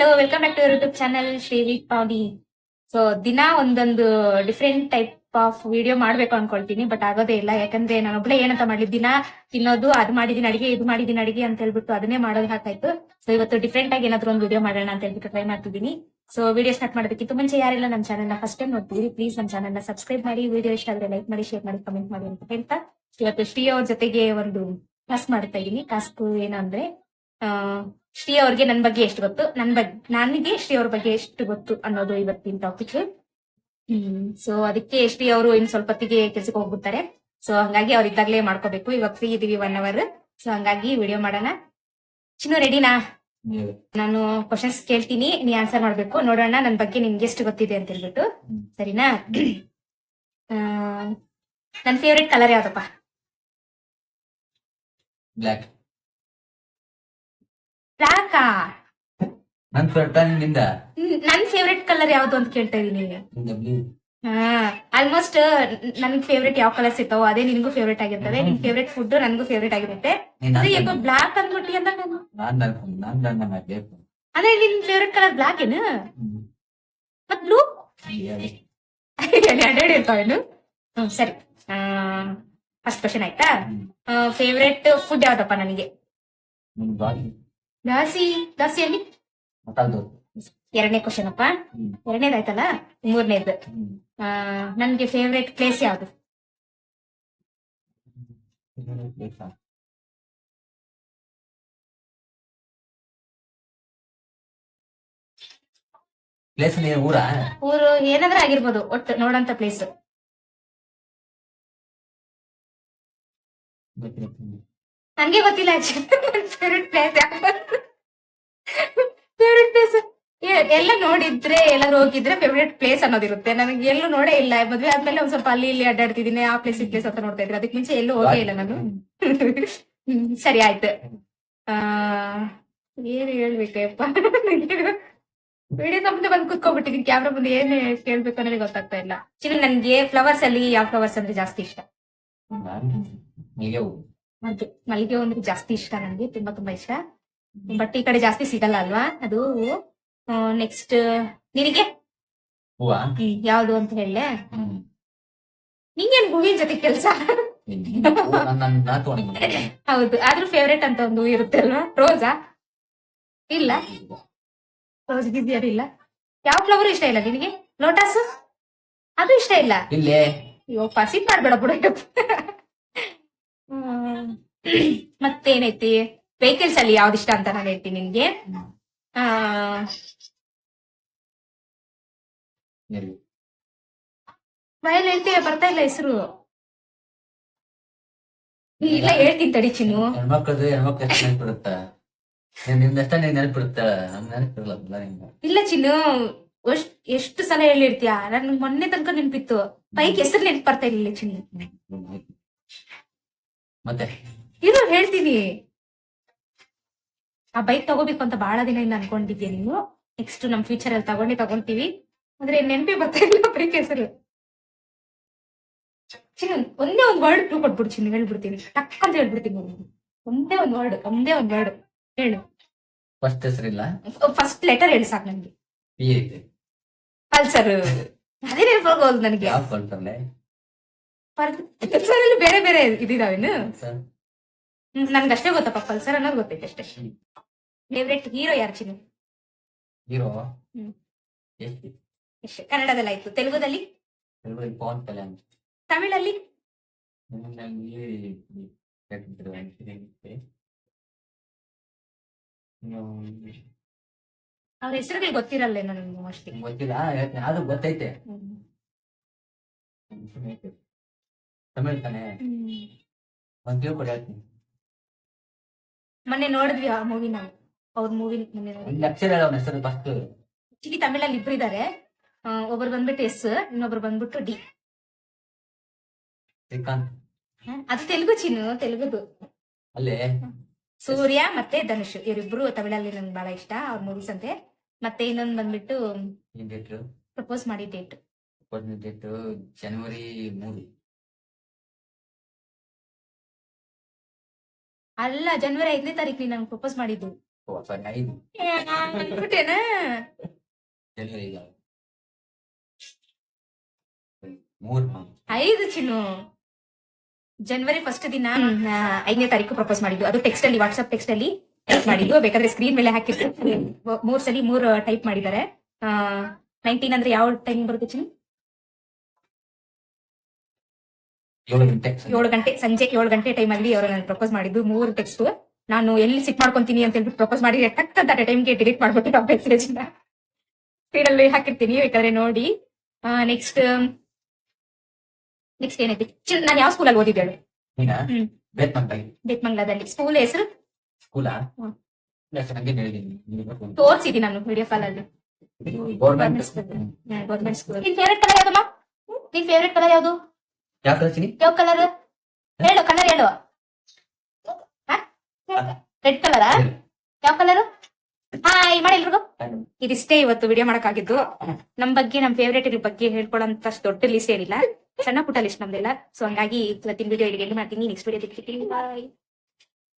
Hello, welcome back to YouTube channel Shrivi Pavani. So ದಿನ ಒಂದೊಂದು different type of video ಮಾಡ್ಬೇಕು ಅನ್ಕೊಳ್ತೀನಿ, ಬಟ್ ಆಗೋದೇ ಇಲ್ಲ. ಯಾಕಂದ್ರೆ ನಾನು ಒಬ್ಳೆ ಏನಂತ ಮಾಡ್ಲಿ, ದಿನ ತಿನ್ನೋದು, ಅದು ಮಾಡಿದೀನಿ ಅಡಿಗೆ, ಇದು ಮಾಡಿದೀನಿ ಅಡಿಗೆ ಅಂತ ಹೇಳ್ಬಿಟ್ಟು ಅದನ್ನೇ ಮಾಡೋದು ಹಾಕಾಯ್ತು. ಸೊ ಇವತ್ತು ಡಿಫ್ರೆಂಟ್ ಆಗಿ ಏನಾದ್ರು ಒಂದು ವಿಡಿಯೋ ಮಾಡೋಣ ಅಂತ ಹೇಳ್ಬಿಟ್ಟು ಟ್ರೈ ಮಾಡ್ತಿದ್ದೀನಿ. ಸೊ ವಿಡಿಯೋ ಸ್ಟಾರ್ಟ್ ಮಾಡೋದಕ್ಕಿಂತ ಮುಂಚೆ ಯಾರೆಲ್ಲ ನಮ್ಮ ಚಾನಲ್ ಫಸ್ಟ್ ಟೈಮ್ ನೋಡ್ತಿದ್ದೀರಿ, ಪ್ಲೀಸ್ ನಮ್ಮ ಚಾನಲ್ ಸಬ್ಸ್ಕ್ರೈಬ್ ಮಾಡಿ, ವಿಡಿಯೋ ಇಷ್ಟ ಆದ್ರೆ ಲೈಕ್ ಮಾಡಿ, ಶೇರ್ ಮಾಡಿ, ಕಮೆಂಟ್ ಮಾಡಿ ಅಂತ ಹೇಳ್ತಾ ಇವತ್ತು ಶ್ರೀ ಅವ್ರ ಜೊತೆಗೆ ಒಂದು ಟಾಸ್ಕ್ ಮಾಡ್ತಾ ಇದ್ದೀನಿ. ಟಾಸ್ಕ್ ಏನಂದ್ರೆ, ಶ್ರೀ ಅವ್ರಿಗೆ ನನ್ ಬಗ್ಗೆ ಎಷ್ಟು ಗೊತ್ತು, ನನಗೆ ಶ್ರೀ ಅವ್ರ ಬಗ್ಗೆ ಎಷ್ಟು ಗೊತ್ತು ಅನ್ನೋದು ಇವತ್ತಿನ ಟಾಪಿಕ್. ಸೊ ಅದಕ್ಕೆ ಶ್ರೀ ಅವರು ಇನ್ ಸ್ವಲ್ಪ ಹೊತ್ತಿಗೆ ಕೆಲ್ಸಕ್ಕೆ ಹೋಗ್ಬಿಡ್ತಾರೆ. ಸೊ ಹಂಗಾಗಿ ಅವ್ರ ಇದ್ದಾಗಲೇ ಮಾಡ್ಕೋಬೇಕು. ಇವಾಗ ಫ್ರೀ ಇದೀವಿ 1 hour. ಸೊ ಹಂಗಾಗಿ ವಿಡಿಯೋ ಮಾಡೋಣ. ಚಿನ್ನು ರೆಡಿನಾ? ನಾನು ಕ್ವಶನ್ಸ್ ಕೇಳ್ತೀನಿ, ನೀ ಆನ್ಸರ್ ಮಾಡ್ಬೇಕು. ನೋಡೋಣ ನನ್ ಬಗ್ಗೆ ನಿಮ್ಗೆ ಎಷ್ಟು ಗೊತ್ತಿದೆ ಅಂತ ಹೇಳ್ಬಿಟ್ಟು, ಸರಿನಾ? ನನ್ ಫೇವ್ರೆಟ್ ಕಲರ್ ಯಾವ್ದಪ್ಪ? ಬ್ಲಾಕ್. ಬ್ಲಾಕಾ? ನನ್ ಫೇವ್ರೆಟ್ ಕಲರ್ ಯಾವ್ದು ಅಂತ ಕೇಳ್ತಾ ಇದೀನಿ. ಆಲ್ಮೋಸ್ಟ್ ನನ್ಗೆ ಫೇವ್ರೇಟ್ ಯಾವ ಕಲರ್ಸ್ ಇರ್ತಾವ ಅದೇ ನಿನ್ಗೂ ಫೇವ್ರೇಟ್ ಆಗಿರ್ತವೆ. ನಿನ್ ಫೇವ್ರೇಟ್ ಫುಡ್ ನನ್ಗೂ ಫೇವ್ರೇಟ್ ಆಗಿರುತ್ತೆ. ಬ್ಲಾಕ್ ಅಂದ್ಬಿಟ್ಟಿ ಅಂತ ಅಂದ್ರೆ ನಿನ್ ಫೇವ್ರೇಟ್ ಕಲರ್ ಬ್ಲಾಕ್ ಏನು? ಮತ್ ಬ್ಲೂ ಎರಡೆರಡು ಇರ್ತಾವೇನು? ಸರಿ. ಫಸ್ಟ್ ಕ್ವಶನ್ ಆಯ್ತಾ? ಫೇವ್ರೇಟ್ ಫುಡ್ ಯಾವ್ದಪ್ಪ ನನಗೆ? ದಾಸಿಯಲ್ಲಿ ಎರಡನೇ ಕ್ವಶನ್ ಅಪ್ಪ. ಎರಡನೇದಾಯ್ತಲ್ಲ, ಮೂರನೇದು. ನನ್ಗೆ ಫೇವ್ರೇಟ್ ಪ್ಲೇಸ್ ಯಾವ್ದು? ಊರು ಏನಾದ್ರೂ ಆಗಿರ್ಬೋದು, ಒಟ್ಟು ನೋಡಂತ ಪ್ಲೇಸ್. ನನ್ಗೆ ಗೊತ್ತಿಲ್ಲ ಫೇವ್ರೇಟ್ ಪ್ಲೇಸ್ ಫೇವ್ರೇಟ್ ಪ್ಲೇಸ್ ಎಲ್ಲ ನೋಡಿದ್ರೆ, ಎಲ್ಲರೂ ಹೋಗಿದ್ರೆ ಫೇವ್ರೇಟ್ ಪ್ಲೇಸ್ ಅನ್ನೋದಿರುತ್ತೆ. ನನಗೆ ಎಲ್ಲೂ ನೋಡೇ ಇಲ್ಲ. ಮದ್ವೆ ಆದ್ಮೇಲೆ ಒಂದ್ ಸ್ವಲ್ಪ ಅಲ್ಲಿ ಇಲ್ಲಿ ಅಡ್ಡಾಡ್ತಿದ್ದೀನಿ, ಆ ಪ್ಲೇಸ್ ಈ ಪ್ಲೇಸ್ ಅಂತ ನೋಡ್ತಾ ಇದ್ರೆ. ಅದಕ್ಕೆ ಮುಂಚೆ ಎಲ್ಲೂ ಹೋಗೇ ಇಲ್ಲ ನಾನು. ಸರಿ ಆಯ್ತು. ಏನ್ ಹೇಳ್ಬೇಕಪ್ಪ, ವಿಡಿಯೋ ಮುಂದೆ ಬಂದು ಕುತ್ಕೊಂಡ್ಬಿಟ್ಟಿದ್ದೀನಿ. ಕ್ಯಾಮ್ರಾ ಮುಂದೆ ಏನ್ ಕೇಳ್ಬೇಕು ಅನ್ನೋದೇ ಗೊತ್ತಾಗ್ತಾ ಇಲ್ಲ. ಚಿನ್ನ, ನನ್ಗೆ ಫ್ಲವರ್ಸ್ ಅಲ್ಲಿ ಯಾವ ಫ್ಲವರ್ಸ್ ಅಂದ್ರೆ ಜಾಸ್ತಿ ಇಷ್ಟ? ಅದು ಮಲ್ಲಿಗೆ ಹೂ ಅಂದ್ರೆ ಜಾಸ್ತಿ ಇಷ್ಟ ನನ್ಗೆ, ತುಂಬಾ ತುಂಬಾ ಇಷ್ಟ. ಬಟ್ ಈ ಕಡೆ ಜಾಸ್ತಿ ಸಿಗಲ್ಲ ಅಲ್ವಾ ಅದು. ನೆಕ್ಸ್ಟ್ ನಿನಗೆ ಯಾವ್ದು ಅಂತ ಹೇಳಲೆ? ನಿಂಗೇನ್ ಹೂವಿನ ಜೊತೆ ಕೆಲ್ಸ? ಹೌದು, ಆದ್ರೂ ಫೇವ್ರೇಟ್ ಅಂತ ಒಂದು ಹೂ ಇರುತ್ತೆ ಅಲ್ವಾ? ರೋಸಾ? ಇಲ್ಲ, ರೋಸ್ ಬಿಸಿಯರ್ ಇಲ್ಲ. ಯಾವ ಫ್ಲವರ್ ಇಷ್ಟ ಇಲ್ಲ ನಿನಗೆ? ಲೋಟಸ್ ಅದು ಇಷ್ಟ ಇಲ್ಲ? ಅಯ್ಯೋ ಸಿಟ್ ಮಾಡ್ಬೇಡ ಬಿಡ. ಮತ್ತೇನೈತಿ? ವೆಹಿಕಲ್ಸ್ ಅಲ್ಲಿ ಯಾವ್ದು ಇಷ್ಟ ಅಂತ ನಾನು ಹೇಳ್ತೀನಿ ನಿನ್ಗೆ. ಬಾಯಲ್ಲಿ ಹೇಳ್ತೀಯ, ಬರ್ತಾ ಇಲ್ಲ ಹೆಸರು. ಇಲ್ಲ ಹೇಳ್ತೀನಿ ತಡಿ ಚಿನ್ನು. ಇಲ್ಲ ಚಿನ್ನು, ಎಷ್ಟು ಸಲ ಹೇಳಿರ್ತೀಯ, ನನ್ ಮೊನ್ನೆ ತನಕ ನೆನ್ಪಿತ್ತು, ಪೈಕ್ ಹೆಸರು ನೆನ್ಪು ಬರ್ತಾ ಇಲ್ಲ ಚಿನ್ನು. ಮತ್ತೆ ಇರು ಹೇಳ್ತೀನಿ. ಆ ಬೈಕ್ ತಗೋಬೇಕು ಅಂತ ಬಹಳ ದಿನದಿಂದ ಅನ್ಕೊಂಡಿದ್ಯಾ ನೀನು. ನೆಕ್ಸ್ಟ್ ನಮ್ ಫ್ಯೂಚರ್ ಅಲ್ಲಿ ತಗೊಂತೀವಿ ಅಂದ್ರೆ ನೆನಪಿ ಬರ್ತಾ ಇಲ್ಲ ಬೈಕ್ ಹೆಸರು. ಚಿನ್ನ, ಒಂದೇ ಒಂದ್ ವರ್ಡ್ ಕ್ಲೂ ಕೊಟ್ಬಿಡು ಚಿನ್ನ, ಹೇಳ್ಬಿಡ್ತೀನಿ. ಟಕ್ ಅಂತ ಹೇಳ್ಬಿಡ್ತೀನಿ. ಒಂದೇ ಒಂದ್ ವರ್ಡ್ ಹೇಳು. ಫಸ್ಟ್ ಹೆಸರಿಲ್ಲ, ಫಸ್ಟ್ ಲೆಟರ್ ಹೇಳಿ ಸಾಕು ನನ್ಗೆ. ಪಲ್ಸರ್. ಅದೇ ನೆನಪಾಗೋದು ನನಗೆ. ಪಲ್ಸರ್ ಅಲ್ಲಿ ಬೇರೆ ಬೇರೆ ಇದಾವೇನು? ನನ್ಗಷ್ಟೇ ಗೊತ್ತಪ್ಪ, ಪಲ್ಸರ್ ಅನ್ನೋದು ಗೊತ್ತೈತೆ ಅಷ್ಟೇ. ಫೇವ್ರೇಟ್ ಹೀರೋ ಯಾರು ಚಿನ್ನು? ಹೀರೋ ಎಷ್ಟೇ. ಕನ್ನಡದಲ್ಲಿ ಆಯ್ತು. ತೆಲುಗುದಲ್ಲಿ? ಪವನ್ ಕಲ್ಯಾಣ್. ತಮಿಳಲ್ಲಿ? ಅವ್ರ ಹೆಸರುಗಳು ಗೊತ್ತಿರಲ್ಲ ನನಗೆ ಮೋಸ್ಟ್ಲಿ. ಗೊತ್ತಿಲ್ಲ, ಅದು ಗೊತ್ತೈತೆ. ತಮಿಳ್ ತಾನೆ. ಮೊನ್ನೆ ನೋಡಿದ್ವಿ ಆ ಮೂವಿ. ನಾವು ಅವ್ರ ಮೂವಿ ಚಿಲಿ. ತಮಿಳಲ್ಲಿ ಇಬ್ರು ಇದಾರೆ. ಒಬ್ರು ಬಂದ್ಬಿಟ್ಟು ಎಸ್, ಇನ್ನೊಬ್ರು ಬಂದ್ಬಿಟ್ಟು ಡಿ. ಅದು ತೆಲುಗು ಚಿನ್ನು, ತೆಲುಗುದು. ಅಲ್ಲೇ ಸೂರ್ಯ ಮತ್ತೆ ಧನುಷ್ ಇವರಿಬ್ರು ತಮಿಳಲ್ಲಿ ನನ್ಗೆ ಬಹಳ ಇಷ್ಟ ಅವ್ರ ಮೂವೀಸ್ ಅಂತೆ. ಮತ್ತೆ ಇನ್ನೊಂದು ಬಂದ್ಬಿಟ್ಟು ಪ್ರಪೋಸ್ ಮಾಡಿ ಡೇಟ್ ಜನವರಿ 3. ಅಲ್ಲ, ಜನವರಿ 5ನೇ ತಾರೀಕು ನೀನು ನಂಗೆ ಪ್ರಪೋಸ್ ಮಾಡಿದ್ದು. ಓ ಸಾರಿ 5 ಅನ್ಬಿಟ್ಟೇನ ಜನವರಿ 3 5 ಚಿನ್ನು ಜನವರಿ ಫಸ್ಟ್ ದಿನ 5ನೇ ತಾರೀಕು ಪ್ರಪೋಸ್ ಮಾಡಿದ್ದು. ಅದು ಟೆಕ್ಸ್ಟ್ ಅಲ್ಲಿ, ವಾಟ್ಸ್ಆಪ್ ಟೆಕ್ಸ್ಟ್ ಅಲ್ಲಿ ಟೈಪ್ ಮಾಡಿದ್ದು. ಬೇಕಾದ್ರೆ ಸ್ಕ್ರೀನ್ ಮೇಲೆ ಹಾಕಿರ್ತೀನಿ. 3 ಸಲ 3 ಟೈಪ್ ಮಾಡಿದ್ದಾರೆ. 19 ಅಂದ್ರೆ ಯಾವ ಟೈಮ್ ಬರುತ್ತೆ ಚಿನ್ನು? 7 ಗಂಟೆ 7 ಗಂಟೆ, ಸಂಜೆ 7 ಗಂಟೆ ಟೈಮ್ ಅಲ್ಲಿ ಅವರು ನಾನು ಪ್ರಪೋಸ್ ಮಾಡಿದ್ದು. 3 ಟೆಕ್ಸ್ಟ್. ನಾನು ಎಲ್ಲಿ ಸಿಟ್ ಮಾಡ್ಕೊಂತೀನಿ ಅಂತ ಹೇಳ್ಬಿಟ್ಟು ಪ್ರಪೋಸ್ ಮಾಡಿ ಟಕ್ ಅಂತ ಟೈಮ್ಗೆ ಡಿಲೀಟ್ ಮಾಡ್ಬಿಟ್ಟು ಆ ಮೆಸೇಜ್ ನ ಸ್ಪೀಡ್ ಅಲ್ಲಿ ಹಾಕಿರ್ತೀನಿ, ಬೇಕಾದ್ರೆ ನೋಡಿ. ನೆಕ್ಸ್ಟ್ ಏನೈತಿ ನಾನು ಯಾವ ಸ್ಕೂಲಲ್ಲಿ ಓದಿದ್ದು ಹೇಳು? ನೀನಾ ಹ್ಮ್. ಬೇತ್ಮಂತಾಗಿ ಬೇತ್ಮಂಗ್ಲದಲ್ಲಿ. ಸ್ಕೂಲ್ ಹೆಸರು ಸ್ಕೂಲಾ ಹ್ಮ್. ಹಂಗೆ ಹೇಳಿದ್ದೀನಿ ತೋರ್ಸಿದ್ದೀನಿ ನಾನು ವಿಡಿಯೋ ಕಾಲ್ ಅಲ್ಲಿ. Government government school. ನಿನ್ ಫೇವ್ರೆಟ್ ಕಲರ್ ಯಾವ್ದಮ್ಮ? ನಿನ್ ಫೇವ್ರೆಟ್ ಕಲರ್ ಯಾವ್ದು? ಯಾವ ಕಳಿಸ್ತೀನಿ ಯಾವ ಕಲರ್ ಹೇಳು? ಕಲರ್ ಹೇಳು. ರೆಡ್ ಕಲರಾ? ಯಾವ ಕಲರ್? ಹಾಯ್ ಮಾಡಿ ಎಲ್ರಿಗೂ. ಇದಿಷ್ಟೇ ಇವತ್ತು ವಿಡಿಯೋ ಮಾಡಕ್ಕಾಗಿದ್ದು. ನಮ್ ಬಗ್ಗೆ, ನಮ್ ಫೇವ್ರೇಟ್ ಬಗ್ಗೆ ಹೇಳ್ಕೊಳಂತ ದೊಡ್ಡ ಲಿಸ್ಟ್ ಏನಿಲ್ಲ, ಸಣ್ಣ ಪುಟ್ಟ ಲಿಸ್ಟ್ ನಮ್ದೆಲ್ಲ. ಸೊ ಹಂಗಾಗಿ ಇವತ್ತಿನ ವಿಡಿಯೋ ಇಲ್ಲಿ ಮಾಡ್ತೀನಿ. ನೆಕ್ಸ್ಟ್ ವಿಡಿಯೋ ಬಾಯ್.